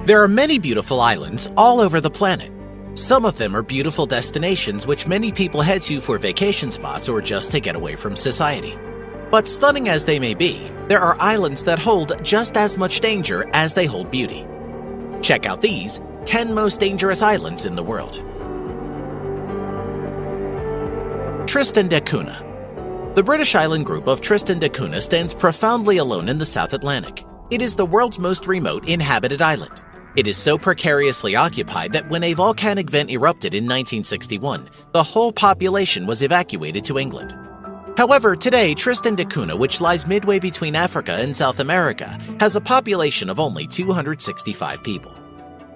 There are many beautiful islands all over the planet. Some of them are beautiful destinations which many people head to for vacation spots or just to get away from society. But stunning as they may be, there are islands that hold just as much danger as they hold beauty. Check out these 10 most dangerous islands in the world. Tristan da Cunha. The British island group of Tristan da Cunha stands profoundly alone in the South Atlantic. It is the world's most remote inhabited island. It is so precariously occupied that when a volcanic vent erupted in 1961, the whole population was evacuated to England. However, today, Tristan da Cunha, which lies midway between Africa and South America, has a population of only 265 people.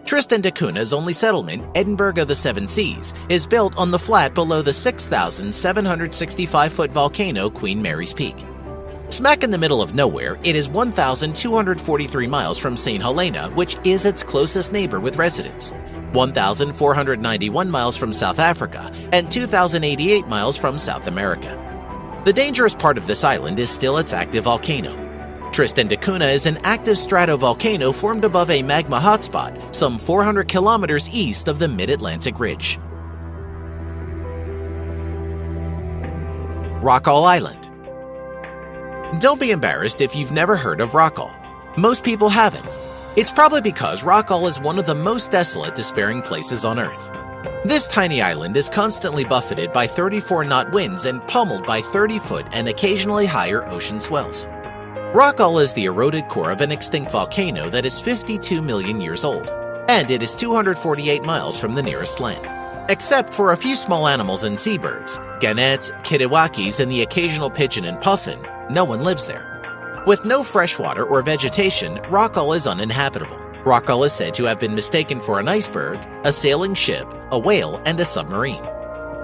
Tristan da Cunha's only settlement, Edinburgh of the Seven Seas, is built on the flat below the 6,765-foot volcano Queen Mary's Peak. Smack in the middle of nowhere, it is 1,243 miles from St. Helena, which is its closest neighbor with residents, 1,491 miles from South Africa, and 2,088 miles from South America. The dangerous part of this island is still its active volcano. Tristan da Cunha is an active stratovolcano formed above a magma hotspot some 400 kilometers east of the Mid-Atlantic Ridge. Rockall Island. Don't be embarrassed if you've never heard of Rockall. Most people haven't. It's probably because Rockall is one of the most desolate, despairing places on Earth. This tiny island is constantly buffeted by 34-knot winds and pummeled by 30-foot and occasionally higher ocean swells. Rockall is the eroded core of an extinct volcano that is 52 million years old, and it is 248 miles from the nearest land. Except for a few small animals and seabirds, gannets, kittiwakes, and the occasional pigeon and puffin, no one lives there. With no fresh water or vegetation, Rockall is uninhabitable. Rockall is said to have been mistaken for an iceberg, a sailing ship, a whale, and a submarine.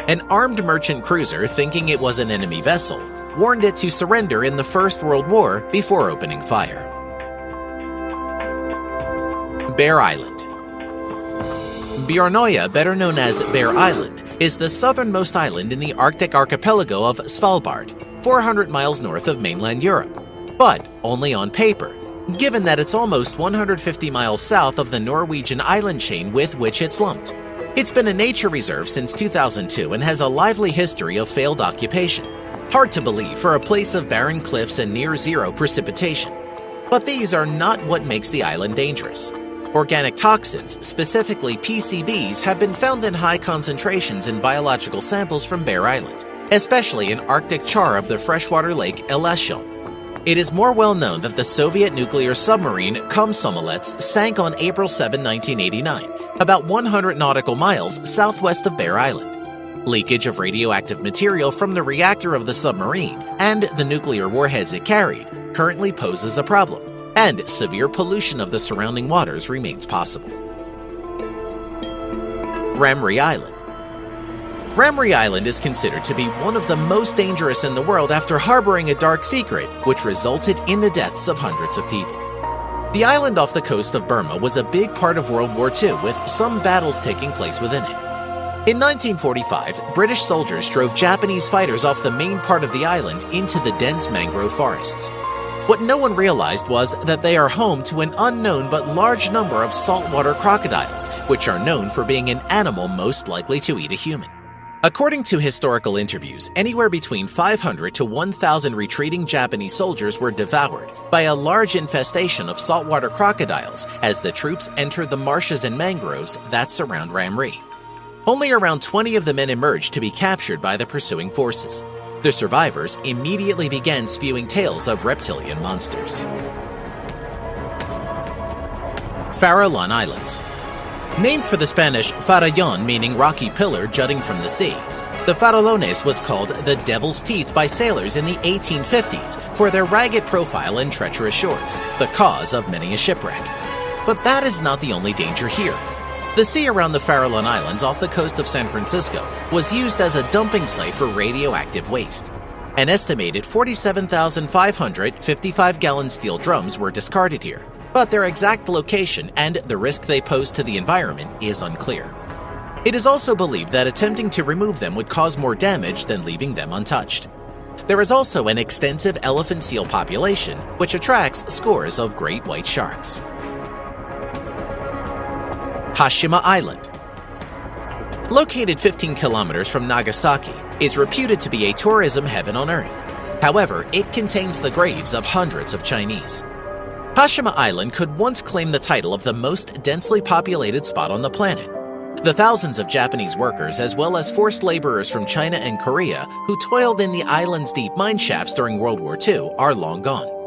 An armed merchant cruiser, thinking it was an enemy vessel, warned it to surrender in the First World War before opening fire. Bear Island. Bjornoya, better known as Bear Island, is the southernmost island in the Arctic archipelago of Svalbard, 400 miles north of mainland Europe, but only on paper, given that it's almost 150 miles south of the Norwegian island chain with which it's lumped. It's been a nature reserve since 2002 and has a lively history of failed occupation. Hard to believe for a place of barren cliffs and near-zero precipitation. But these are not what makes the island dangerous. Organic toxins, specifically PCBs, have been found in high concentrations in biological samples from Bear Island, especially in Arctic char of the freshwater lake Elasjon. It is more well known that the Soviet nuclear submarine Komsomolets sank on April 7, 1989, about 100 nautical miles southwest of Bear Island. Leakage of radioactive material from the reactor of the submarine and the nuclear warheads it carried currently poses a problem, and severe pollution of the surrounding waters remains possible. Ramree Island. Ramree Island is considered to be one of the most dangerous in the world after harboring a dark secret which resulted in the deaths of hundreds of people. The island off the coast of Burma was a big part of World War II, with some battles taking place within it. In 1945, British soldiers drove Japanese fighters off the main part of the island into the dense mangrove forests. What no one realized was that they are home to an unknown but large number of saltwater crocodiles, which are known for being an animal most likely to eat a human. According to historical interviews, anywhere between 500 to 1,000 retreating Japanese soldiers were devoured by a large infestation of saltwater crocodiles as the troops entered the marshes and mangroves that surround Ramree. Only around 20 of the men emerged to be captured by the pursuing forces. The survivors immediately began spewing tales of reptilian monsters. Farallon Islands. Named for the Spanish farallón, meaning rocky pillar jutting from the sea, the Farallones was called the Devil's Teeth by sailors in the 1850s for their ragged profile and treacherous shores, the cause of many a shipwreck. But that is not the only danger here. The sea around the Farallon Islands off the coast of San Francisco was used as a dumping site for radioactive waste. An estimated 47,500 55-gallon steel drums were discarded here, but their exact location and the risk they pose to the environment is unclear. It is also believed that attempting to remove them would cause more damage than leaving them untouched. There is also an extensive elephant seal population, which attracts scores of great white sharks. Hashima Island. Located 15 kilometers from Nagasaki, is reputed to be a tourism heaven on Earth. However, it contains the graves of hundreds of Chinese. Hashima Island could once claim the title of the most densely populated spot on the planet. The thousands of Japanese workers as well as forced laborers from China and Korea who toiled in the island's deep mine shafts during World War II are long gone.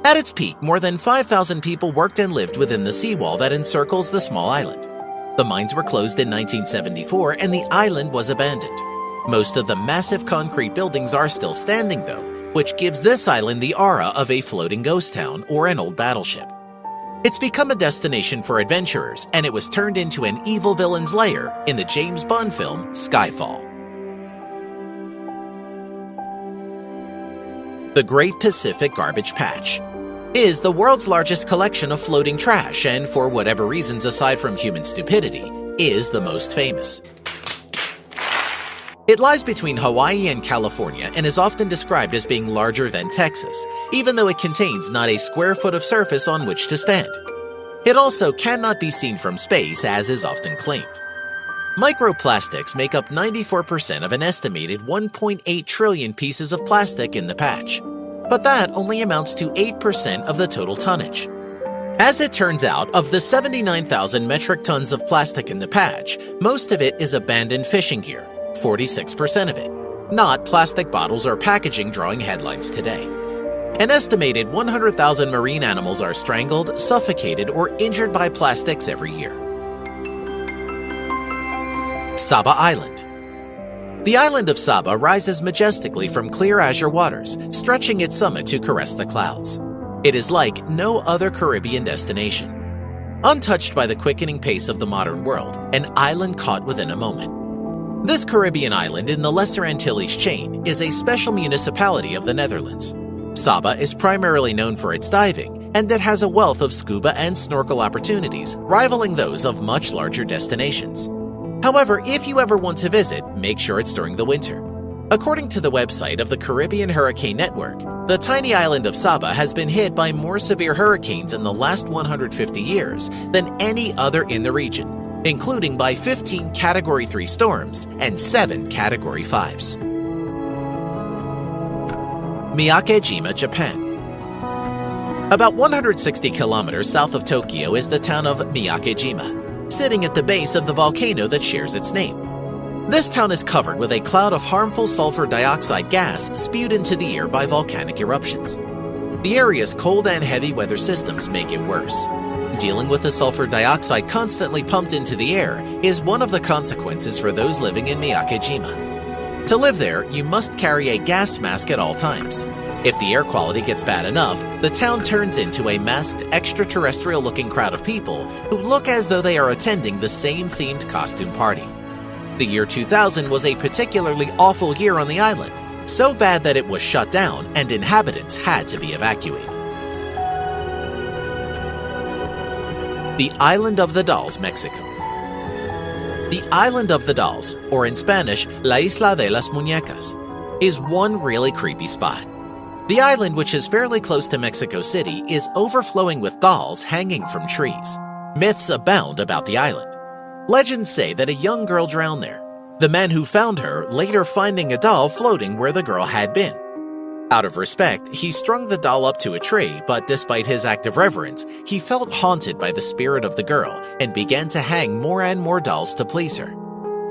At its peak, more than 5,000 people worked and lived within the seawall that encircles the small island. The mines were closed in 1974 and the island was abandoned. Most of the massive concrete buildings are still standing though, which gives this island the aura of a floating ghost town or an old battleship. It's become a destination for adventurers, and it was turned into an evil villain's lair in the James Bond film Skyfall. The Great Pacific Garbage Patch is the world's largest collection of floating trash and, for whatever reasons aside from human stupidity, is the most famous. It lies between Hawaii and California and is often described as being larger than Texas, even though it contains not a square foot of surface on which to stand. It also cannot be seen from space, as is often claimed. Microplastics make up 94% of an estimated 1.8 trillion pieces of plastic in the patch, but that only amounts to 8% of the total tonnage. As it turns out, of the 79,000 metric tons of plastic in the patch, most of it is abandoned fishing gear, 46% of it, not plastic bottles or packaging drawing headlines today. An estimated 100,000 marine animals are strangled, suffocated, or injured by plastics every year. Saba Island. The island of Saba rises majestically from clear azure waters, stretching its summit to caress the clouds. It is like no other Caribbean destination. Untouched by the quickening pace of the modern world, an island caught within a moment. This Caribbean island in the Lesser Antilles chain is a special municipality of the Netherlands. Saba is primarily known for its diving, and it has a wealth of scuba and snorkel opportunities, rivaling those of much larger destinations. However, if you ever want to visit, make sure it's during the winter. According to the website of the Caribbean Hurricane Network, the tiny island of Saba has been hit by more severe hurricanes in the last 150 years than any other in the region, including by 15 Category 3 storms and 7 Category 5s. Miyake-jima, Japan. About 160 kilometers south of Tokyo is the town of Miyake-jima, sitting at the base of the volcano that shares its name. This town is covered with a cloud of harmful sulfur dioxide gas spewed into the air by volcanic eruptions. The area's cold and heavy weather systems make it worse. Dealing with the sulfur dioxide constantly pumped into the air is one of the consequences for those living in Miyake-jima. To live there, you must carry a gas mask at all times. If the air quality gets bad enough, the town turns into a masked, extraterrestrial-looking crowd of people who look as though they are attending the same themed costume party. The year 2000 was a particularly awful year on the island, so bad that it was shut down and inhabitants had to be evacuated. The Island of the Dolls, Mexico. The Island of the Dolls, or in Spanish, La Isla de las Muñecas, is one really creepy spot. The island, which is fairly close to Mexico City, is overflowing with dolls hanging from trees. Myths abound about the island. Legends say that a young girl drowned there, the man who found her later finding a doll floating where the girl had been. Out of respect, he strung the doll up to a tree, but despite his act of reverence, he felt haunted by the spirit of the girl and began to hang more and more dolls to please her.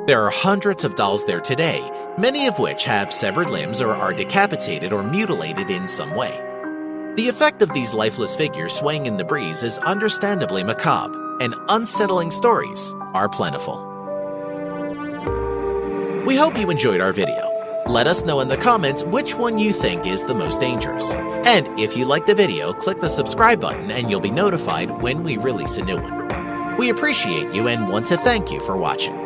There are hundreds of dolls there today, many of which have severed limbs or are decapitated or mutilated in some way. The effect of these lifeless figures swaying in the breeze is understandably macabre, and unsettling stories are plentiful. We hope you enjoyed our video. Let us know in the comments which one you think is the most dangerous. And if you liked the video, click the subscribe button and you'll be notified when we release a new one. We appreciate you and want to thank you for watching.